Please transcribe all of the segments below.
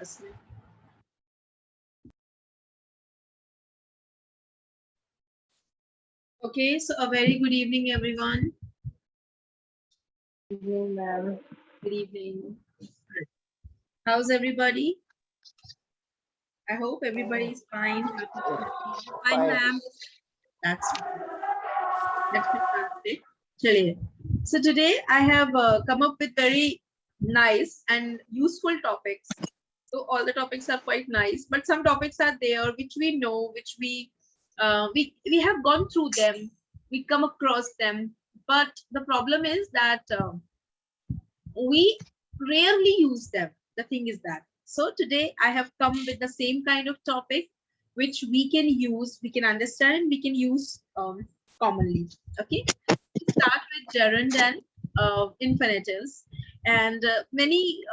Class में। Okay, so a very good evening, everyone. Good evening, ma'am. Good evening. How's everybody? I hope everybody is fine. Fine, ma'am. That's fantastic. Chaliye. So today I have come up with very nice and useful topics. So all the topics are quite nice, but some topics are there which we know, which we have gone through them, we come across them. But the problem is that we rarely use them. The thing is that. So today I have come with the same kind of topic which we can use, we can understand, we can use commonly. Okay, start with gerund and infinitives. And many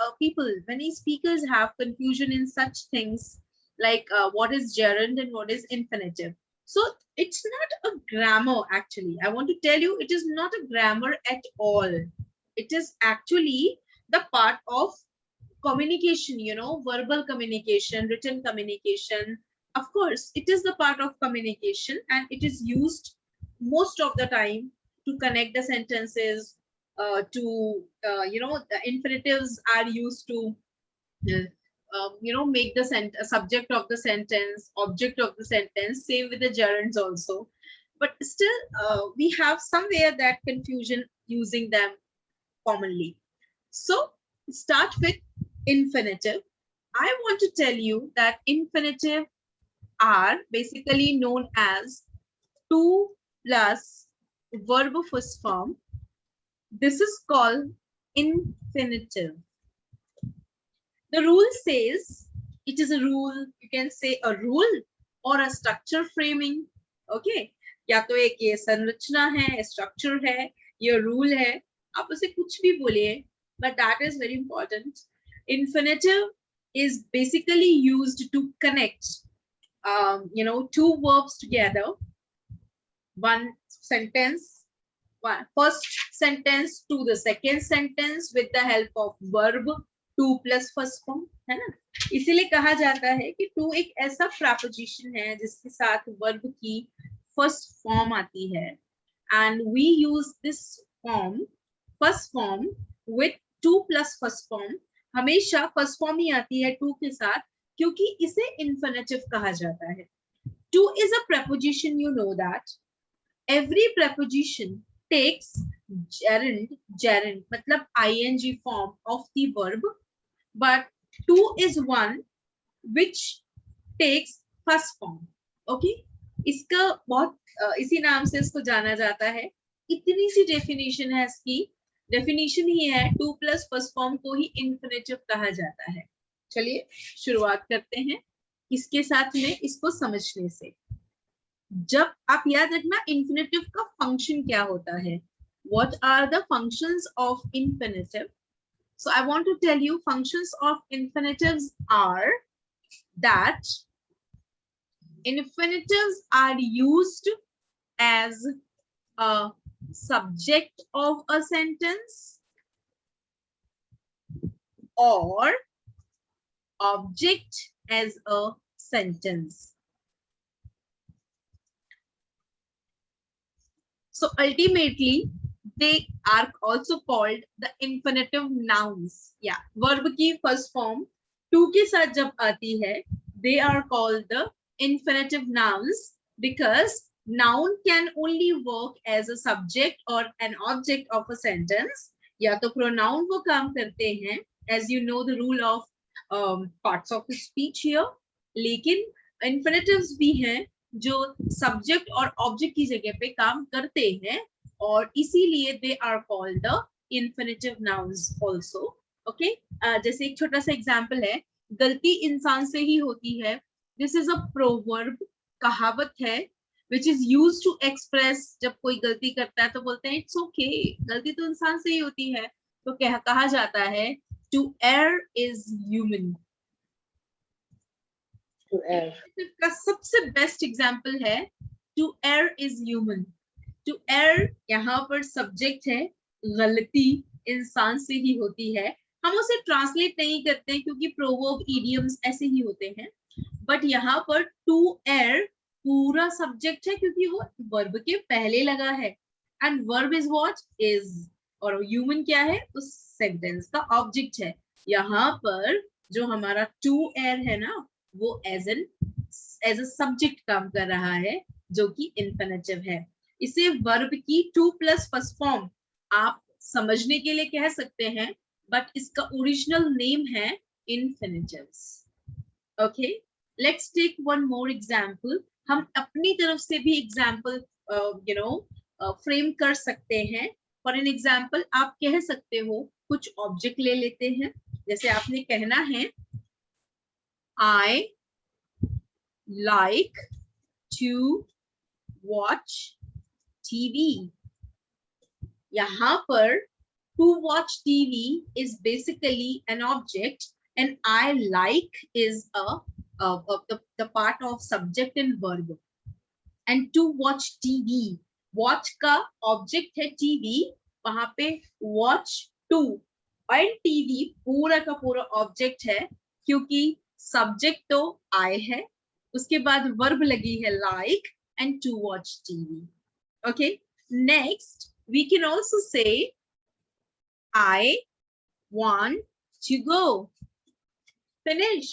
speakers have confusion in such things like what is gerund and what is infinitive. So it's not a grammar actually. I want to tell you, it is not a grammar at all. It is actually the part of communication, verbal communication, written communication. Of course, it is the part of communication and it is used most of the time to connect the sentences, the infinitives are used to make the subject of the sentence, object of the sentence. Same with the gerunds also. But still, we have somewhere that confusion using them commonly. So start with infinitive. I want to tell you that infinitive are basically known as 2 plus verb first form. This is called infinitive. The rule says, it is a rule, you can say a rule or a structure framing. Okay, या तो एक ये संरचना है, structure है, ये rule है, आप उसे कुछ भी बोलिए, but that is very important. Infinitive is basically used to connect two verbs together, one sentence, first sentence to the second sentence with the help of verb 2 plus first form, है ना? इसीलिए कहा जाता है कि टू एक ऐसा preposition है जिसके साथ वर्ब की फर्स्ट फॉर्म आती है, and we use this form, first form with 2 plus first form. हमेशा फर्स्ट फॉर्म ही आती है टू के साथ, क्योंकि इसे इन्फिनिटिव कहा जाता है. Two is a preposition, you know that. Every preposition takes gerund मतलब ing form of the verb, but to is one which takes first form. Okay, इसका बहुत इसी नाम से इसको जाना जाता है. इतनी सी डेफिनेशन है इसकी. डेफिनेशन ही है, 2 प्लस फर्स्ट फॉर्म को ही इन्फिनिटिव कहा जाता है. चलिए शुरुआत करते हैं इसके साथ में, इसको समझने से. जब आप याद रखना इन्फिनिटिव का फंक्शन क्या होता है, what are the functions of infinitive. So I want to tell you functions of infinitives are that infinitives are used as a subject of a sentence or object as a sentence. So ultimately, they are also called the infinitive nouns. Yeah, verb की first form 2 के साथ जब आती है, they are called the infinitive nouns because noun can only work as a subject or an object of a sentence. या तो pronoun वो काम करते हैं, as you know the rule of parts of speech here. लेकिन infinitives भी हैं जो सब्जेक्ट और ऑब्जेक्ट की जगह पे काम करते हैं, और इसीलिए they are called the infinitive nouns also. Okay, जैसे एक छोटा सा एग्जांपल है, गलती इंसान से ही होती है. दिस इज अ प्रोवर्ब, कहावत है, which is used to express, जब कोई गलती करता है तो बोलते हैं इट्स ओके, गलती तो इंसान से ही होती है. तो कहा जाता है to err is human. का सबसे बेस्ट एग्जाम्पल है to err is human. To err यहाँ पर सब्जेक्ट है, गलती इंसान से ही होती है, हम उसे ट्रांसलेट नहीं करते हैं क्योंकि प्रोवर्ब इडियम्स ऐसे ही होते हैं, बट यहाँ पर टू एर पूरा सब्जेक्ट है क्योंकि वो वर्ब के पहले लगा है, and verb is what is, और ह्यूमन क्या है, उस सेंटेंस का ऑब्जेक्ट है। यहाँ पर जो हमारा टू एर है ना, वो एज अ सब्जेक्ट काम कर रहा है, जो कि इंफिनिटिव है। इसे वर्ब की टू प्लस फर्स्ट फॉर्म आप समझने के लिए कह सकते हैं, बट इसका ओरिजिनल नेम है infinitives. Okay, let's take one more example. हम अपनी तरफ से भी एग्जांपल फ्रेम कर सकते हैं। फॉर एन एग्जांपल आप कह सकते हो, कुछ ऑब्जेक्ट ले लेते हैं, जैसे आपने कहना है I like to watch TV. यहाँ पर to watch TV is basically an object, and I like is the part of subject and verb. And to watch TV, watch का object है TV, वहां पे watch to and TV पूरा का पूरा object है, क्योंकि subject तो I है, उसके बाद verb लगी है like and to watch TV. Okay, next we can also say I want to go. Finish.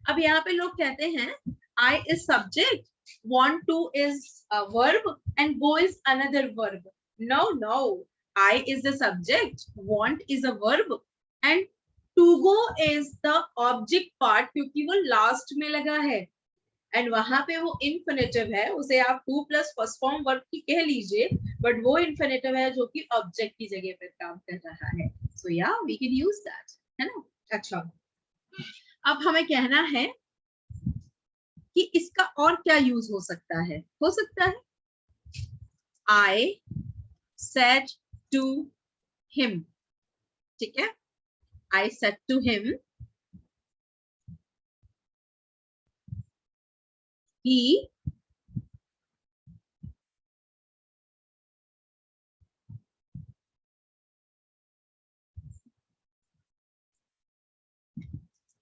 अब यहाँ पे लोग कहते हैं I is subject, want to is a verb, and go is another verb. No. I is the subject, want is a verb, and to go is the object part क्योंकि वो last में लगा है, एंड वहां पे वो infinitive है, उसे आप to plus first form verb की कह लीजिए, बट वो इन्फिनेटिव है जो कि ऑब्जेक्ट की जगह पर काम कर रहा है। सो या वी कैन यूज दैट, है ना। अच्छा, अब हमें कहना है कि इसका और क्या यूज हो सकता है। आई सेड टू हिम, ठीक है, I said to him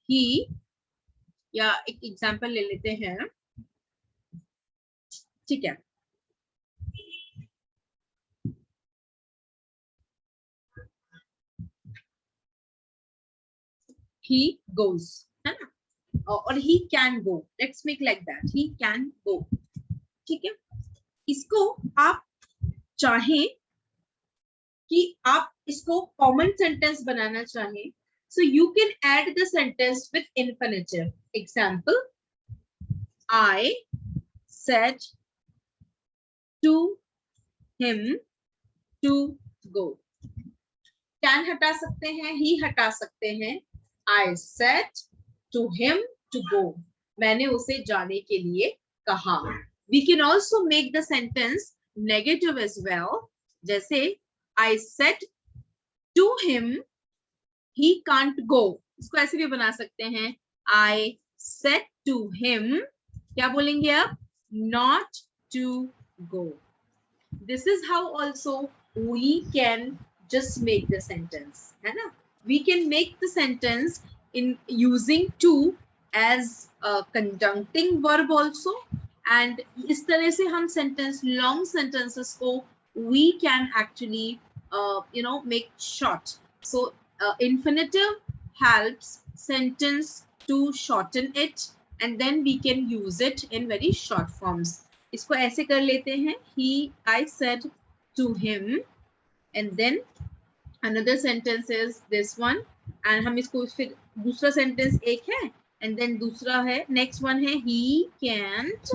he या एक एग्जांपल ले लेते हैं, ठीक है, he goes, है ना, और he can go, let's make like that, he can go, ठीक है। इसको आप चाहें कि आप इसको कॉमन सेंटेंस बनाना चाहें, so you can add the sentence with infinitive. Example, I said to him to go. can हटा सकते हैं, he हटा सकते हैं, I said to him to go, मैंने उसे जाने के लिए कहा। We can also make the sentence negative as well, जैसे I said to him he can't go, इसको ऐसे भी बना सकते हैं, I said to him, क्या बोलेंगे आप, not to go. This is how also we can just make the sentence, है ना। We can make the sentence in using to as a conjuncting verb also, and इस तरह से हम sentence, long sentences को we can actually make short. So infinitive helps sentence to shorten it, and then we can use it in very short forms. इसको ऐसे कर लेते हैं, I said to him, and then another sentence is this one, and हम इसको फिर दूसरा sentence एक है, and then दूसरा है, next one है he can't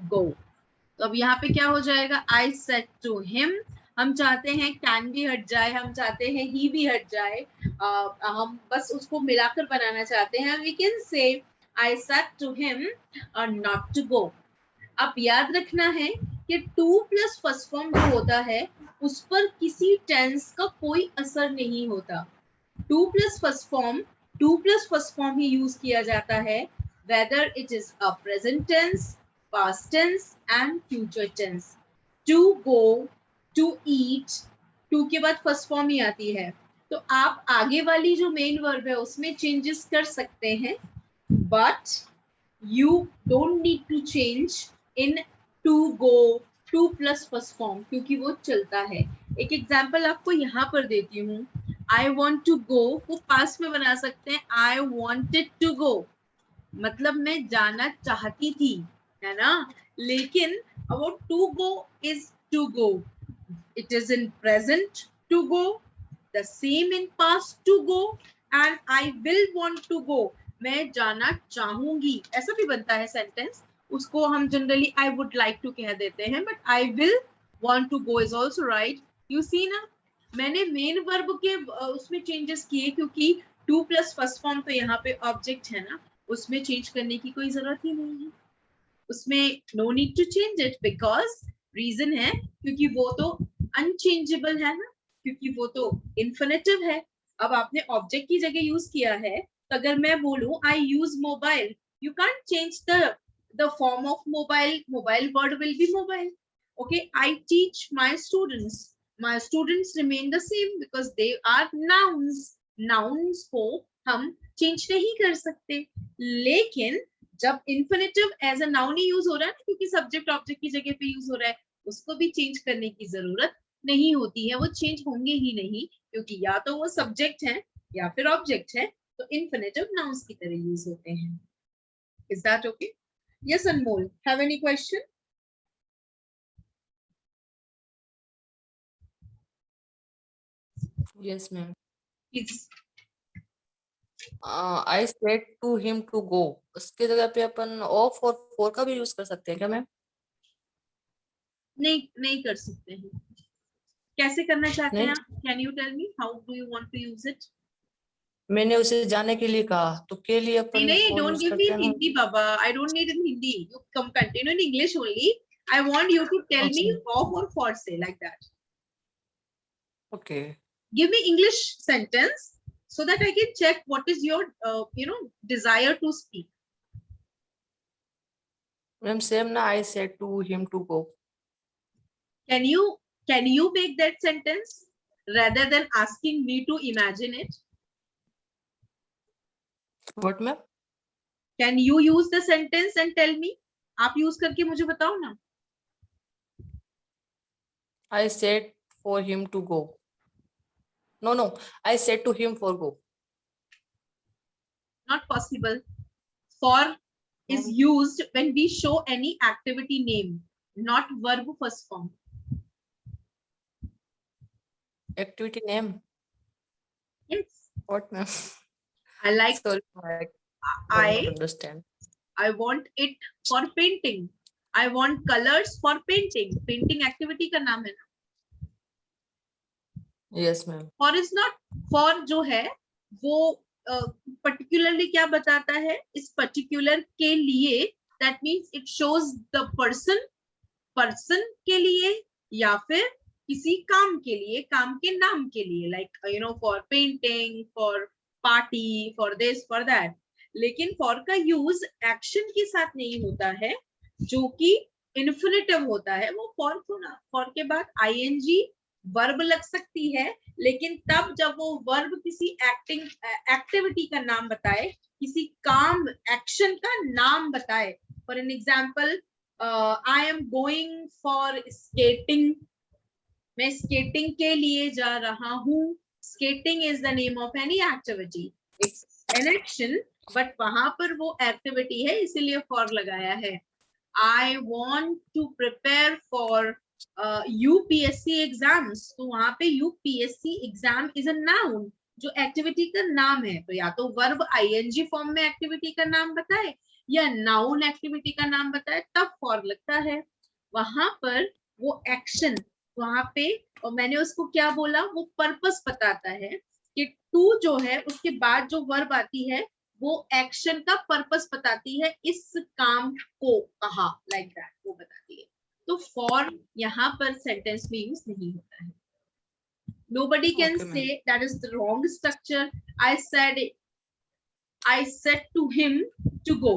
go. तो अब यहाँ पे क्या हो जाएगा, I said to him, हम चाहते हैं can भी हट जाए, हम चाहते हैं he भी हट जाए, हम बस उसको मिलाकर बनाना चाहते हैं, we can say I said to him not to go. अब याद रखना है कि टू प्लस फर्स्ट फॉर्म जो होता है उस पर किसी टेंस का कोई असर नहीं होता। टू प्लस फर्स्ट फॉर्म ही यूज किया जाता है, whether it is a present tense, past tense and future tense. To go, to eat, to के बाद फर्स्ट फॉर्म ही आती है, तो आप आगे वाली जो मेन वर्ब है उसमें चेंजेस कर सकते हैं, but you don't need to change in to go, to plus first form, क्योंकि वो चलता है। एक एग्जाम्पल आपको यहाँ पर देती हूँ, आई वॉन्ट टू गो वो पास्ट में बना सकते हैं, आई वॉन्टेड टू गो, मतलब मैं जाना चाहती थी, है ना। लेकिन वो to go is to go, it is in present to go, the same in past to go, and I will want to go, मैं जाना चाहूंगी, ऐसा भी बनता है सेंटेंस। उसको हम generally I would like to कह देते हैं, but I will want to go is also right। you see ना, मैंने मेन वर्ब के उसमें चेंजेस किए, क्योंकि टू प्लस फर्स्ट फॉर्म तो यहाँ पे ऑब्जेक्ट है ना, उसमें चेंज करने की कोई जरूरत ही नहीं है, उसमें no need to change it, because reason है क्योंकि वो तो अनचेंजेबल है ना, क्योंकि वो तो इन्फिनेटिव है। अब आपने ऑब्जेक्ट की जगह यूज किया है, तो अगर मैं बोलूं I use mobile, you can't change the form of mobile, mobile word will be mobile. Okay, I teach my students remain the same because they are nouns, nouns को हम चेंज नहीं कर सकते। लेकिन जब इन्फिनेटिव एज अ नाउन ही use हो रहा है ना, क्योंकि सब्जेक्ट ऑब्जेक्ट की जगह पे यूज हो रहा है, उसको भी चेंज करने की जरूरत नहीं होती है, वो चेंज होंगे ही नहीं, क्योंकि या तो वो सब्जेक्ट है या फिर ऑब्जेक्ट है, तो इन्फिनेटिव नाउन्स की तरह यूज होते हैं। Is that okay? Yes Anmol, have any question? Yes, ma'am. Please. I said to him to go, उसके जगह पे अपन ऑफ और फॉर का भी यूज कर सकते हैं क्या मैम? नहीं, नहीं कर सकते हैं। कैसे करना चाहते हैं नहीं, आप? Can you tell me how do you want to use it? मैंने उसे जाने के लिए कहा, तो के लिए नहीं अपन नहीं, for don't use give me करते इन हैं ना। हिंदी बाबा, I don't need in Hindi, you come continue in English only. I want you to tell me अच्छा, off or for, say like that. Okay Give me English sentence so that I can check what is your desire to speak. Ma'am same ना, I said to him to go. Can you make that sentence rather than asking me to imagine it? What ma'am? Can you use the sentence and tell me? आप use करके मुझे बताओ ना। I said for him to go, no no, I said to him for go. Not possible. For is used when we show any activity name, not verb first form. Activity name? Yes. What ma'am? I like sorry, I don't I understand. I want it for painting. I want colors for painting. Painting activity का नाम है ना। Yes ma'am. For is not, for जो है वो particularly क्या बताता है, इस particular के लिए, that means it shows the person के लिए, या फिर किसी काम के लिए, काम के नाम के लिए, like for painting, for party, for this, for that। लेकिन for का यूज एक्शन के साथ नहीं होता है, जो कि इन्फिनेटिव होता है। वो for के बाद ing वर्ब लग सकती है, लेकिन तब जब वो वर्ब किसी एक्टिविटी का नाम बताए, किसी काम एक्शन का नाम बताए। For an example, I am going for skating, मैं स्केटिंग के लिए जा रहा हूँ। Skating is the name of any activity, it's an action, but वहां पर वो एक्टिविटी है, इसीलिए फॉर लगाया है। I want to prepare for UPSC exams, तो वहां पे UPSC exam is a noun, जो एक्टिविटी का नाम है। तो या तो वर्ब आईएनजी फॉर्म में एक्टिविटी का नाम बताए, या नाउन एक्टिविटी का नाम बताए, तब फॉर लगता है। वहां पर वो एक्शन, वहां पे, और मैंने उसको क्या बोला, वो पर्पस बताता है कि टू जो है उसके बाद जो वर्ब आती है वो एक्शन का पर्पस बताती है, इस काम को कहा, लाइक दैट, वो बताती है। तो फॉर यहाँ पर सेंटेंस में यूज नहीं होता है। Nobody can Okay, say ma'am. that is the wrong structure. I said to him to go,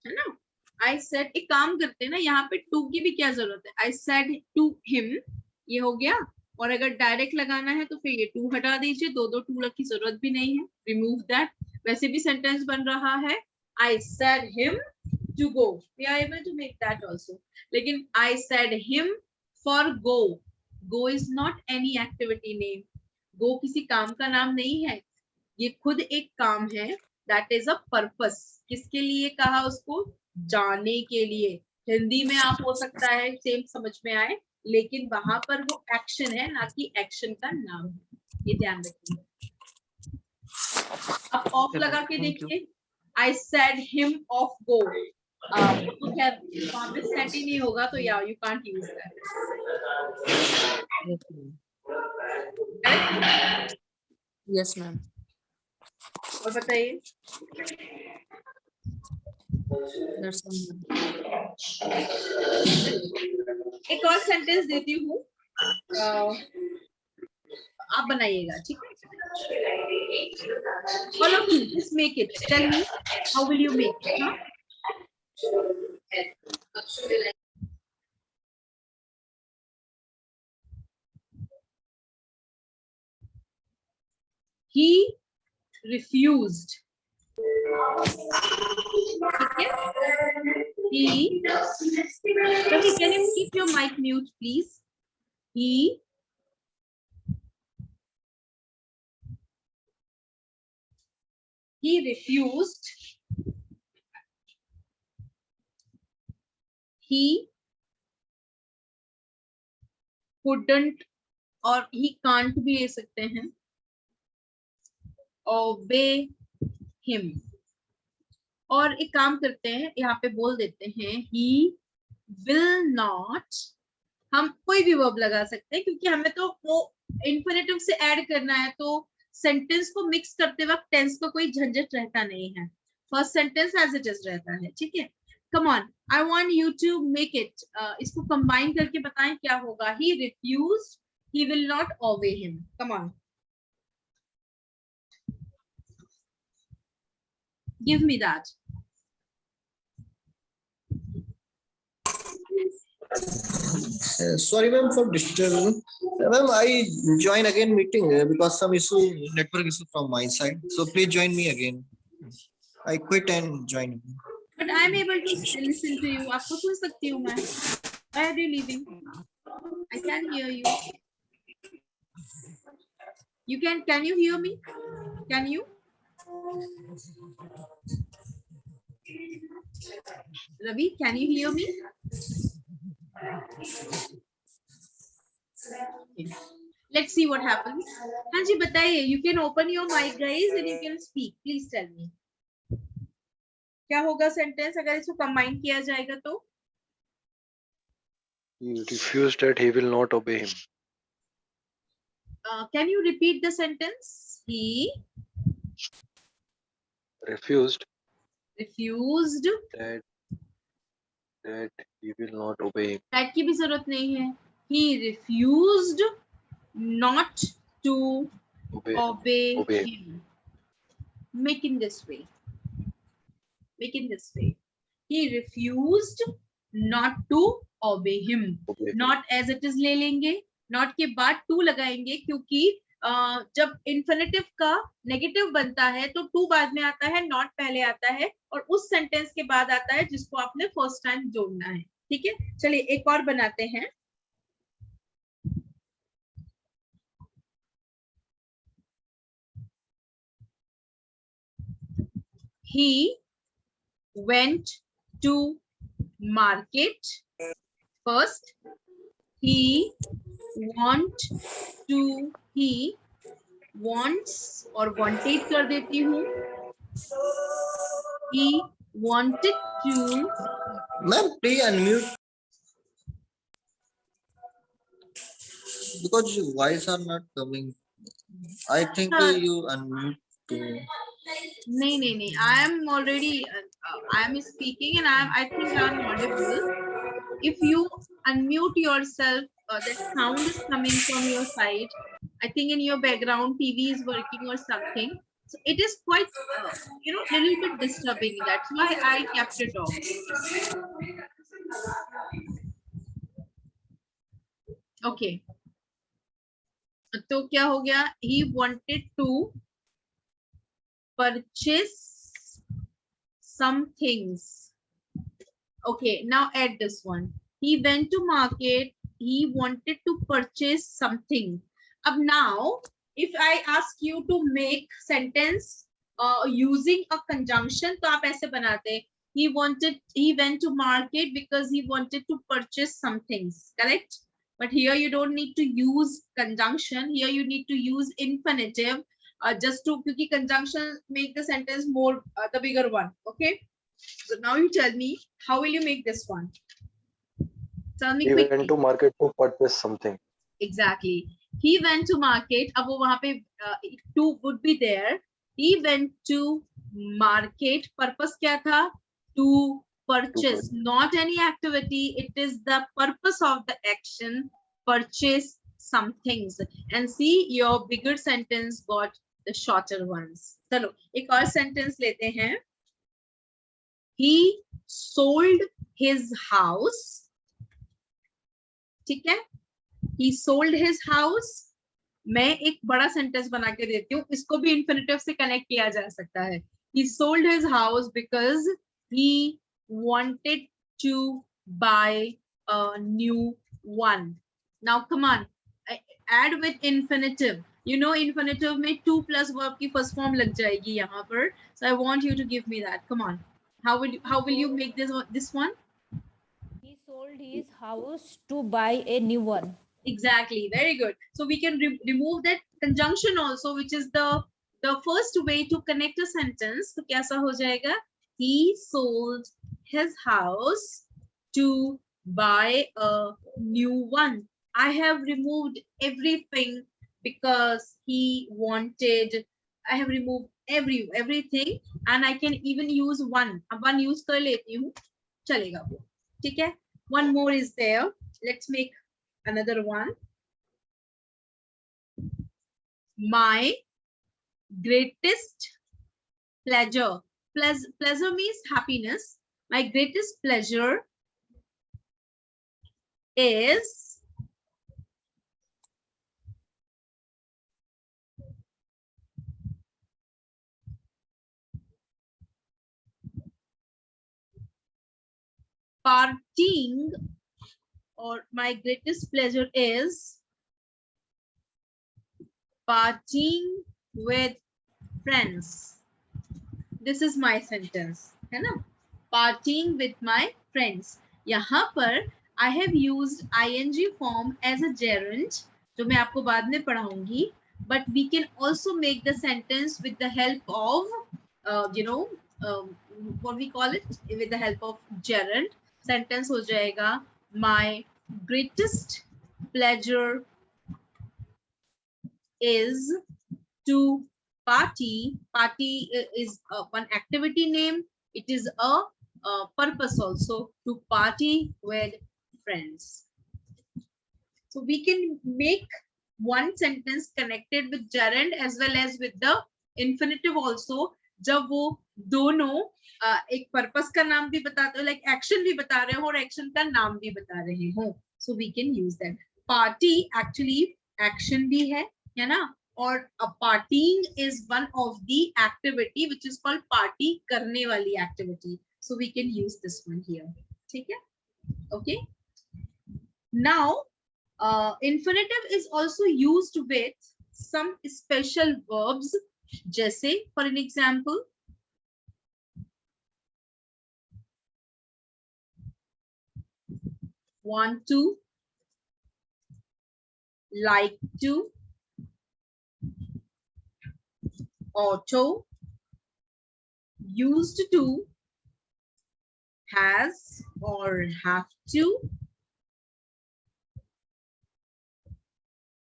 है ना। I said, एक काम करते हैं ना, यहाँ पे to की भी क्या जरूरत है, I said to him, ये हो गया। और अगर डायरेक्ट लगाना है तो फिर ये टू हटा दीजिए, दो दो टू की जरूरत भी नहीं है, रिमूव दैट। वैसे भी सेंटेंस बन रहा है I said him to go, we are able to make that also, लेकिन I said him for go, go is not any activity name, go किसी काम का नाम नहीं है, ये खुद एक काम है, दैट इज अ पर्पस। किसके लिए कहा उसको? जाने के लिए। हिंदी में आप हो सकता है सेम समझ में आए, लेकिन वहां पर वो एक्शन है, ना कि एक्शन का नाम है, ये ध्यान रखिए। अब ऑफ लगा के देखिए, I said him of go, तो खैर वहां पे सेट ही नहीं होगा, तो या you can't use that. Yes ma'am. और बताइए, एक और सेंटेंस देती हूँ, आप बनाइएगा, ठीक है? All of you, just make it. Tell me, how will you make it? Huh? He refused. Okay? He. Ravi, can you keep your mic mute, please? He refused. He couldn't, और he can't भी ले सकते हैं, obey him। और एक काम करते हैं, यहाँ पे बोल देते हैं he will not, हम कोई भी वर्ब लगा सकते हैं, क्योंकि हमें तो वो इन्फिनेटिव से ऐड करना है, तो सेंटेंस को मिक्स करते वक्त टेंस का कोई झंझट रहता नहीं है, first sentence as it is रहता है, ठीक है? Come on, I want you to make it, इसको कंबाइन करके बताएं क्या होगा। He refused, he will not obey him, come on, give me that। Sorry, ma'am, for disturbing. Ma'am, I join again meeting because some issue, network issue from my side. So please join me again. I quit and join. But I am able to still listen to you, आपको सुन सकती हूँ मैं। Why are you leaving? I can hear you. You can you hear me? Can you? Ravi, can you hear me? Let's see what happens. हाँ जी बताइए, you can open your mic guys and you can speak. Please tell me. क्या होगा sentence अगर इसको combine किया जाएगा तो? He refused that he will not obey him. Can you repeat the sentence? He Refused refused. that he will not obey him. That की भी जरूरत नहीं है. He refused not to obey him. Make in this way. Make in this way. He refused not to obey him. Not as it is ले लेंगे. Not के बाद to लगाएंगे, क्योंकि जब इन्फिनेटिव का नेगेटिव बनता है तो टू बाद में आता है, नॉट पहले आता है, और उस सेंटेंस के बाद आता है जिसको आपने फर्स्ट टाइम जोड़ना है, ठीक है? चलिए एक और बनाते हैं। He went to market first. He wants और wanted कर देती हूँ। He wanted to. Ma'am, please unmute. Because your voice are not coming. I think you unmute. नहीं, I am already, I am speaking and I think I am audible. If you unmute yourself, that sound is coming from your side. I think in your background TV is working or something. So it is quite, little bit disturbing. That's why I kept it off. Okay. तो क्या हो गया, he wanted to purchase some things. Okay, now add this one. He went to market. He wanted to purchase something. Ab now, if I ask you to make sentence using a conjunction, तो आप ऐसे बनाते. He went to market because he wanted to purchase some things. Correct? But here you don't need to use conjunction. Here you need to use infinitive, just to, क्योंकि conjunction make the sentence more the bigger one. Okay. So now you tell me, how will you make this one? Tell me He quickly. went to market to purchase something. Exactly. He went to market. अब वो वहाँ पे to would be there. He went to market. Purpose क्या था? To purchase. Not any activity. It is the purpose of the action. Purchase some things. And see, your bigger sentence got the shorter ones. चलो एक और sentence लेते हैं. He sold his house. ठीक है? He sold his house. मैं एक बड़ा सेंटेंस बना के देती हूँ, इसको भी इन्फिनिटिव से कनेक्ट किया जा सकता है. He sold his house because he wanted to buy a new one. Now come on, add with infinitive. You know infinitive में to plus verb की first form लग जाएगी यहाँ पर. So I want you to give me that. Come on. How will you make this one? He sold his house to buy a new one. Exactly, very good. So we can remove that conjunction also, which is the first way to connect a sentence. तो कैसा हो जाएगा? He sold his house to buy a new one. I have removed everything because he wanted. I have removed everything, and I can even use one. अब one use कर लेती हूँ, चलेगा वो. ठीक है? One more is there. Let's make another one. My greatest pleasure. Pleasure means happiness. My greatest pleasure is partying, or my greatest pleasure is partying with friends. This is my sentence, है ना? Partying with my friends. यहाँ पर I have used ing form as a gerund, जो मैं आपको बाद में पढ़ाऊंगी. But we can also make the sentence with the help of, what we call it, with the help of gerund. Sentence हो जाएगा, my greatest pleasure is to party. Party is one activity name. It is a purpose also, to party with friends. So we can make one sentence connected with gerund as well as with the infinitive also, जब वो दोनों एक purpose का नाम भी बताते हो, like action भी बता रहे हो और एक्शन का नाम भी बता रहे हो. So we can use that. Party actually action भी है ना? और parting is one of the activity which is called party करने वाली activity. So we can use this one here. ठीक है? Okay. Now infinitive is also used with some special verbs, जैसे for an example, want to, like to, auto, used to, has or have to,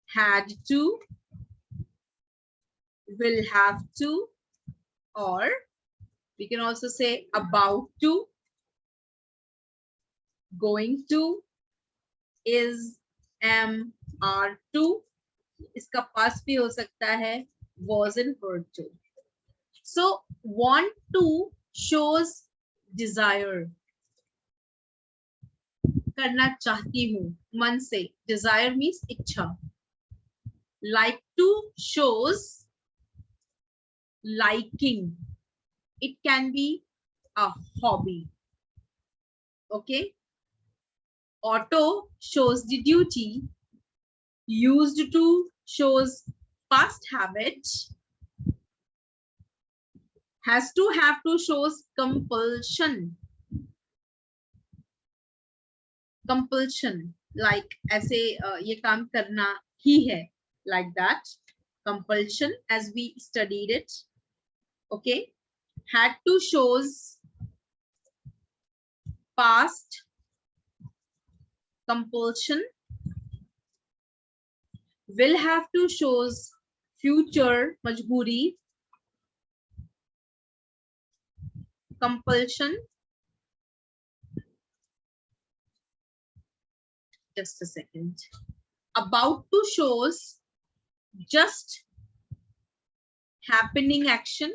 had to, will have to, or we can also say about to, going to, is, am, are to. इसका past भी हो सकता है, was and were to. So want to shows desire. करना चाहती हूँ मन से. Desire means इच्छा. Like to shows liking. It can be a hobby. Okay. Auto shows the duty. Used to shows past habit. Has to have to shows compulsion. Compulsion, like ऐसे ये काम करना ही है, like that. Compulsion, as we studied it. Okay. Had to shows past compulsion. Will have to shows future majburi. Compulsion. Just a second. About to shows just happening action.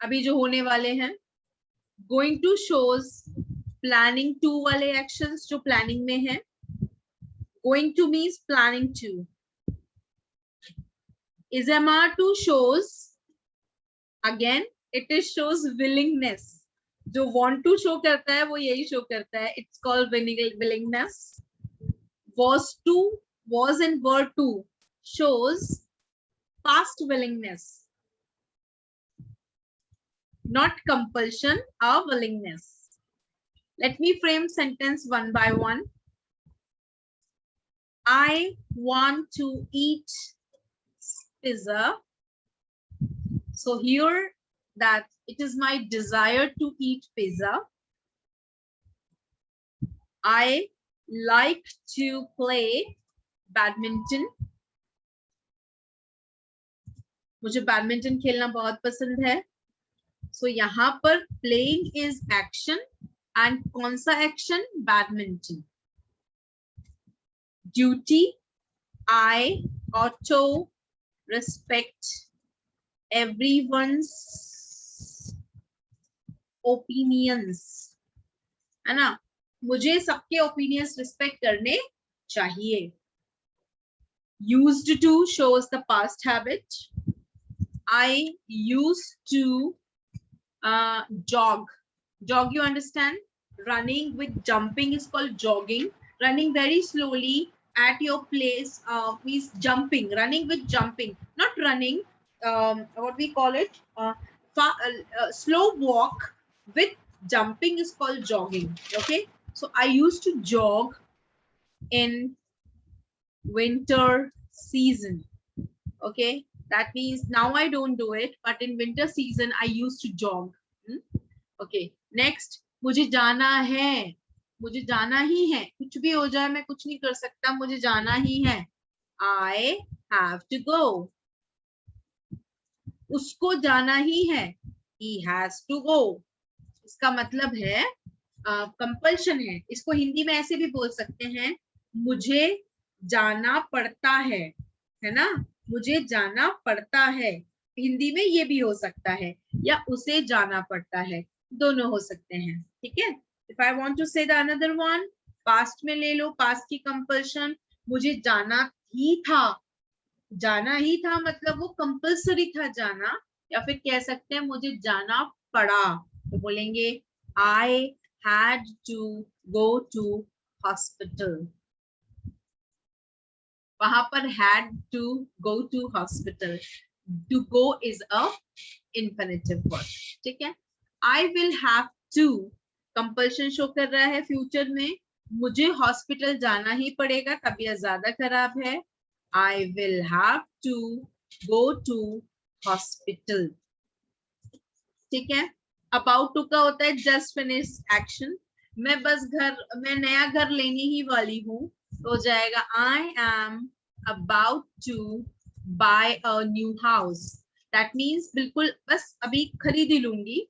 अभी जो होने वाले हैं. Going to shows planning to वाले actions जो planning में है. Going to means planning to. Is MR to shows, again it is shows willingness. जो want to show करता है वो यही show करता है. It's called willingness. Was to, was and were to shows past willingness. Not compulsion or willingness. Let me frame sentence one by one. I want to eat pizza. So here that it is my desire to eat pizza. I like to play badminton. मुझे badminton खेलना बहुत पसंद है. So यहाँ पर playing is action and कौन सा action? Badminton. Duty, I auto respect everyone's opinions. है ना? मुझे सबके opinions respect करने चाहिए. Used to shows the past habit. I used to jog. Jog, you understand? Running with jumping is called jogging. Running very slowly at your place means jumping. Running with jumping, not running. What we call it? Slow walk with jumping is called jogging. Okay. So I used to jog in winter season. Okay. That means now I don't do it, but in winter season I used to jog. Okay. Next, मुझे जाना है. मुझे जाना ही है. कुछ भी हो जाए मैं कुछ नहीं कर सकता. मुझे जाना ही है. I have to go. उसको जाना ही है. He has to go. इसका मतलब है कंपल्शन है. इसको हिंदी में ऐसे भी बोल सकते हैं, मुझे जाना पड़ता है ना? मुझे जाना पड़ता है. हिंदी में ये भी हो सकता है, या उसे जाना पड़ता है. दोनों हो सकते हैं. ठीक है. If I want to say the another one, past में ले लो, past की compulsion. मुझे जाना ही था. जाना ही था मतलब वो कंपल्सरी था जाना, या फिर कह सकते हैं मुझे जाना पड़ा. तो बोलेंगे I had to go to hospital. वहां पर had to go to hospital. To go is a infinitive word. ठीक है. I will have to compulsion show कर रहा है फ्यूचर में. मुझे हॉस्पिटल जाना ही पड़ेगा, तबीयत ज्यादा खराब है. I will have to go to hospital. ठीक है. About to का होता है just finish action. मैं नया घर लेने ही वाली हूँ, तो हो जाएगा I am about to buy a new house. That means बिल्कुल बस अभी खरीद ही लूंगी,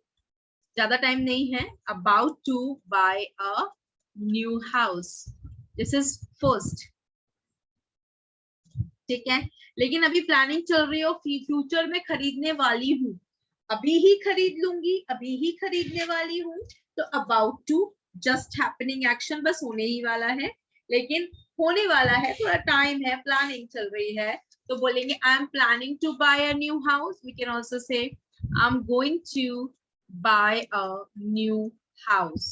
ज्यादा टाइम नहीं है. About to buy a new house. This is first. ठीक है. लेकिन अभी प्लानिंग चल रही हो, फ्यूचर में खरीदने वाली हूँ. अभी ही खरीद लूंगी, अभी ही खरीदने वाली हूँ. तो about to just happening action बस होने ही वाला है. लेकिन होने वाला है, थोड़ा टाइम है, प्लानिंग चल रही है, तो बोलेंगे I am planning to buy a new house. We can also say I am going to buy a new house.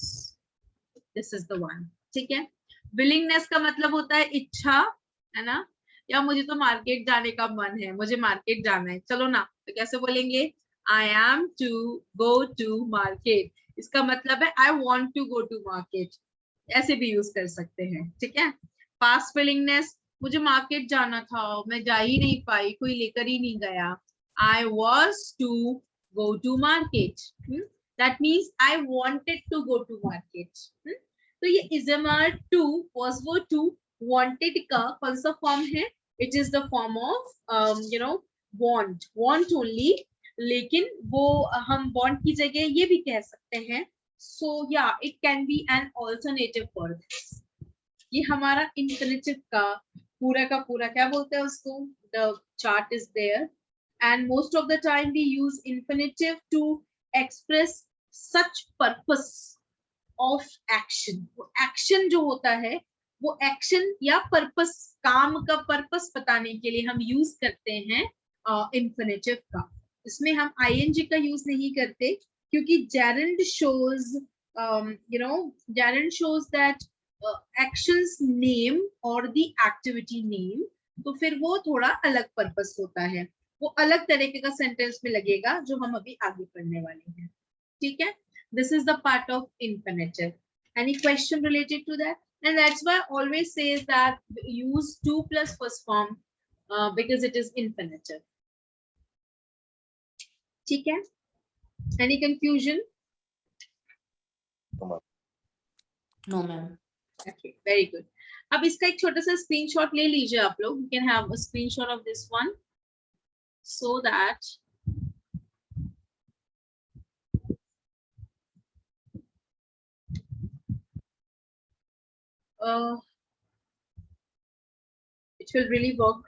This is the one. ठीक है. विलिंगनेस का मतलब होता है इच्छा, है ना, या मुझे तो मार्केट जाने का मन है, मुझे मार्केट जाना है, चलो ना, तो कैसे बोलेंगे? I am to go to market. इसका मतलब है I want to go to market. ऐसे भी यूज कर सकते हैं. ठीक है. पास्ट विलिंगनेस, मुझे मार्केट जाना था, मैं जा ही नहीं पाई, कोई लेकर ही नहीं गया. I was to go to market. That means I wanted to go to market. तो ये इजमर टू, वॉज वो टू, वांटेड का कौन सा फॉर्म है? It is the form of want only. लेकिन वो हम वांट की जगह ये भी कह सकते हैं. सो या it can be an alternative for this. ये हमारा इंफिनिटिव का पूरा क्या बोलते हैं उसको? The chart is there, and most of the time we use infinitive to express such purpose of action. Action जो होता है वो एक्शन या पर्पस, काम का पर्पस बताने के लिए हम यूज करते हैं इंफिनिटिव का. इसमें हम आईएनजी का यूज नहीं करते क्योंकि gerund shows gerund shows that actions name or the activity name. तो फिर वो थोड़ा अलग पर्पस होता है, वो अलग तरीके का सेंटेंस में लगेगा जो हम अभी आगे पढ़ने वाले हैं. ठीक है. This is the part of infinitive. Any question related to that? And that's why I always says that use to plus first form because it is infinitive. ठीक है. Any confusion? No, ma'am. Okay, very good. अब इसका एक छोटा सा screenshot ले लीजिए आप लोग. You can have a screenshot of this one so that it will really work.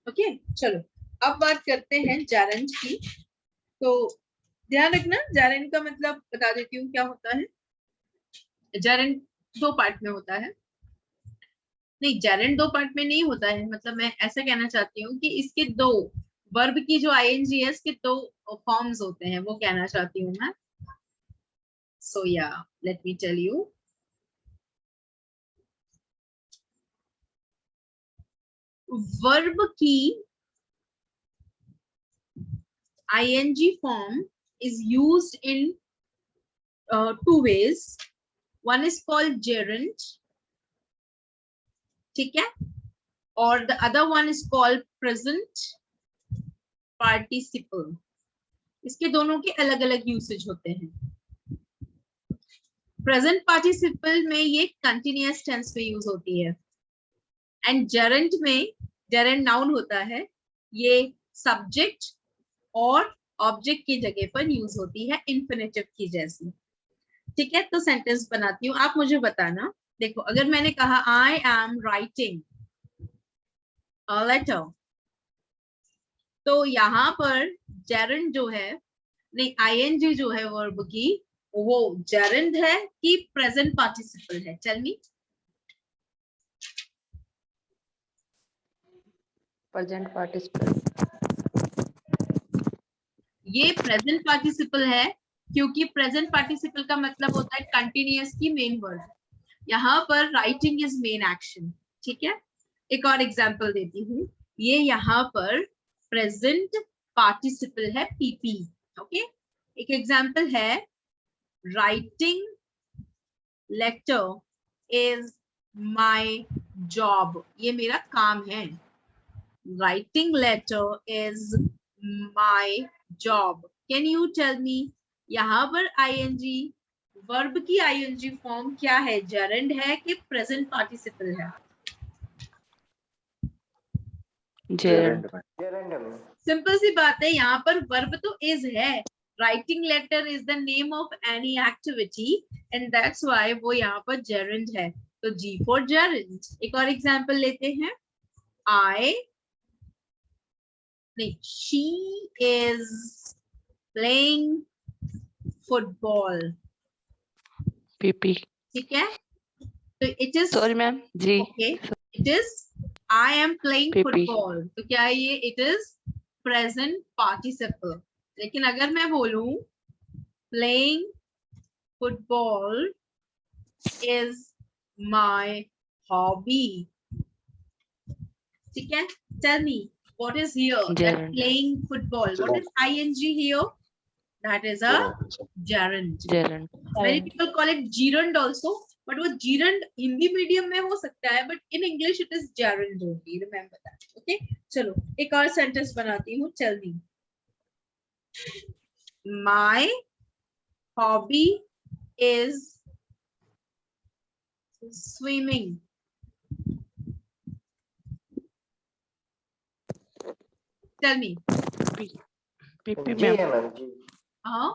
Okay, चलो अब बात करते हैं gerund की. तो ध्यान रखना, gerund का मतलब बता देती हूँ क्या होता है. gerund दो पार्ट में होता है. नहीं, gerund दो पार्ट में नहीं होता है, मतलब मैं ऐसा कहना चाहती हूँ कि इसके दो वर्ब की जो ing है इसके दो फॉर्म्स होते हैं, वो कहना चाहती हूँ मैं. So yeah, let me tell you. Verb की ing form is used in two ways. One is called gerund, ठीक है, और the other one is called present participle. इसके दोनों के अलग अलग यूसेज होते हैं. प्रेजेंट पार्टिसिपल में ये कंटिन्यूअस टेंस में यूज होती है, एंड gerund में gerund नाउन होता है, ये सब्जेक्ट और ऑब्जेक्ट की जगह पर यूज होती है इंफिनिटिव की जैसी. ठीक है. तो सेंटेंस बनाती हूँ, आप मुझे बताना. देखो, अगर मैंने कहा I am writing a letter, तो यहाँ पर gerund जो है, नहीं ing जो है वर्ब की, वो gerund है कि प्रेजेंट पार्टिसिपल है? Tell me. Present participle. ये प्रेजेंट पार्टिसिपल है क्योंकि प्रेजेंट पार्टिसिपल का मतलब होता है कंटिन्यूअस की मेन वर्ब. यहाँ पर राइटिंग इज मेन एक्शन. ठीक है. एक और एग्जांपल देती हूँ. ये यहाँ पर प्रेजेंट पार्टिसिपल है पीपी. ओके. एक एग्जांपल है writing letter is my job. ये मेरा काम है. Writing letter is my job. Can you tell me यहाँ पर ing वर्ब की ing फॉर्म क्या है? gerund है कि प्रेजेंट पार्टिसिपल है? Gerund. सिंपल सी बात है, यहाँ पर वर्ब तो इज है. Writing letter is the name of any activity and that's why वो यहाँ पर gerund है. तो G फॉर gerund. एक और एग्जांपल लेते हैं. she is playing football. PP. ठीक है. तो it is Sorry, ma'am. G. okay. It is I am playing PP. Football, तो क्या है ये? It is present participle. लेकिन अगर मैं बोलूं playing football is my hobby, ठीक है, tell me what is here? That Gerund. playing football, what is ing here? That is a gerund. Gerund. Many people call it gerund also, but वो gerund Hindi medium में हो सकता है, but in English it is gerund only. Remember that. Okay? चलो एक और sentence बनाती हूँ. Tell me. My hobby is swimming. Tell me. PP G, ma'am. ma'am, G. हाँ,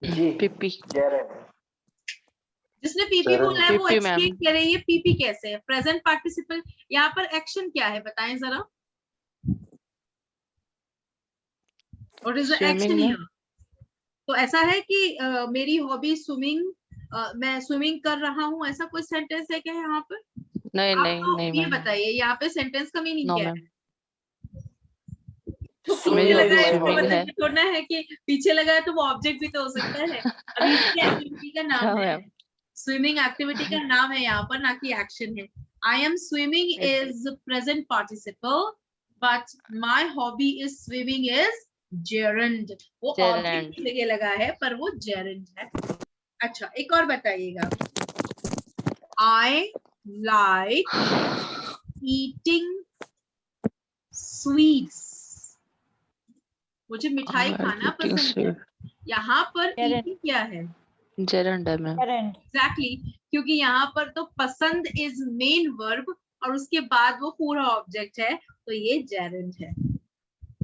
G. PP. Gerund. जिसने पीपी Gerund. बोला है वो PP ma'am. एक्सप्लेन करे ये पीपी कैसे है. प्रेजेंट पार्टिसिपल, यहाँ पर एक्शन क्या है बताएं जरा. What is the Swimming action में? हियर? तो ऐसा है कि मेरी हॉबी स्विमिंग, मैं स्विमिंग कर रहा हूँ, ऐसा कोई सेंटेंस है क्या यहाँ पर? नहीं आप नहीं तो नहीं ये मैम. बताइए यहाँ पे सेंटेंस का मीनिंग No क्या मैम. है? तो पीछे Swimming लगा is है my तो hobby. मतलब है. ये थोड़ा है कि पीछे लगा है तो वो ऑब्जेक्ट भी तो हो सकता है. अभी इसकी एक्टिविटी का नाम हाँ, है, मैम. स्विमिंग एक्टिविटी का नाम है यहाँ पर, ना कि एक्शन है. I am swimming is present participle, but my hobby is swimming is gerund. वो Gerund. ऑब्जेक्ट की जगह लगा है पर वो जेरंड है. अच्छा एक और बताइएगा. I like eating sweets. मुझे मिठाई I खाना eating पसंद है. sweet. यहाँ पर Gerund. ईटिंग क्या है? Gerund है मैम. Gerund. एग्जैक्टली, क्योंकि यहाँ पर तो पसंद इज मेन वर्ब और उसके बाद वो पूरा ऑब्जेक्ट है, तो ये जेरंड है.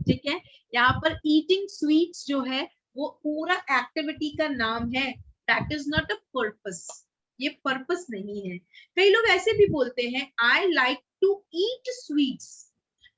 ठीक है, यहाँ पर ईटिंग स्वीट्स जो है वो पूरा एक्टिविटी का नाम है. That is not a purpose, ये पर्पस नहीं है. कई लोग ऐसे भी बोलते हैं I like to eat sweets.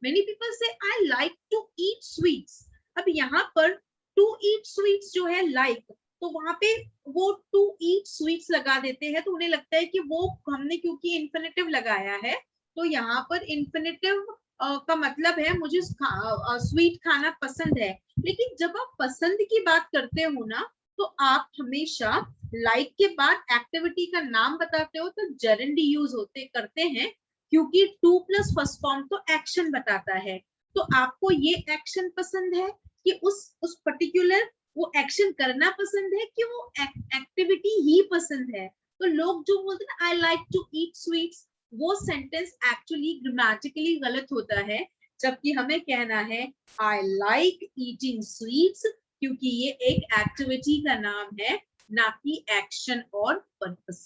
Many people say I like to eat sweets. अब यहाँ पर टू ईट स्वीट्स जो है लाइक, तो वहां पे वो टू ईट स्वीट्स लगा देते हैं, तो उन्हें लगता है कि वो हमने क्योंकि इन्फिनेटिव लगाया है, तो यहाँ पर इन्फिनेटिव का मतलब है मुझे स्वीट खाना पसंद है. लेकिन जब आप पसंद की बात करते हो ना, तो आप हमेशा लाइक के बाद एक्टिविटी का नाम बताते हो, तो जेरंड यूज होते करते हैं, क्योंकि टू प्लस फर्स्ट फॉर्म तो एक्शन बताता है. तो आपको ये एक्शन पसंद है कि उस पर्टिकुलर वो एक्शन करना पसंद है कि वो एक्टिविटी ही पसंद है. तो लोग जो बोलते हैं I like to eat sweets, वो सेंटेंस एक्चुअली ग्रामेटिकली गलत होता है, जबकि हमें कहना है आई लाइक ईटिंग स्वीट्स, क्योंकि ये एक एक्टिविटी का नाम है, ना कि एक्शन और पर्पस.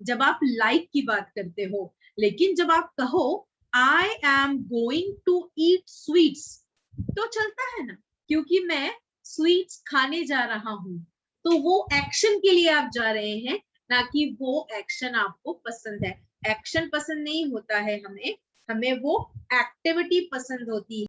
जब आप लाइक की बात करते हो, लेकिन जब आप कहो I am going to eat sweets, तो चलता है ना, क्योंकि मैं स्वीट्स खाने जा रहा हूं. तो वो एक्शन के लिए आप जा रहे हैं, ना कि वो एक्शन आपको पसंद है. एक्शन पसंद नहीं होता है हमें, हमें वो एक्टिविटी पसंद होती है.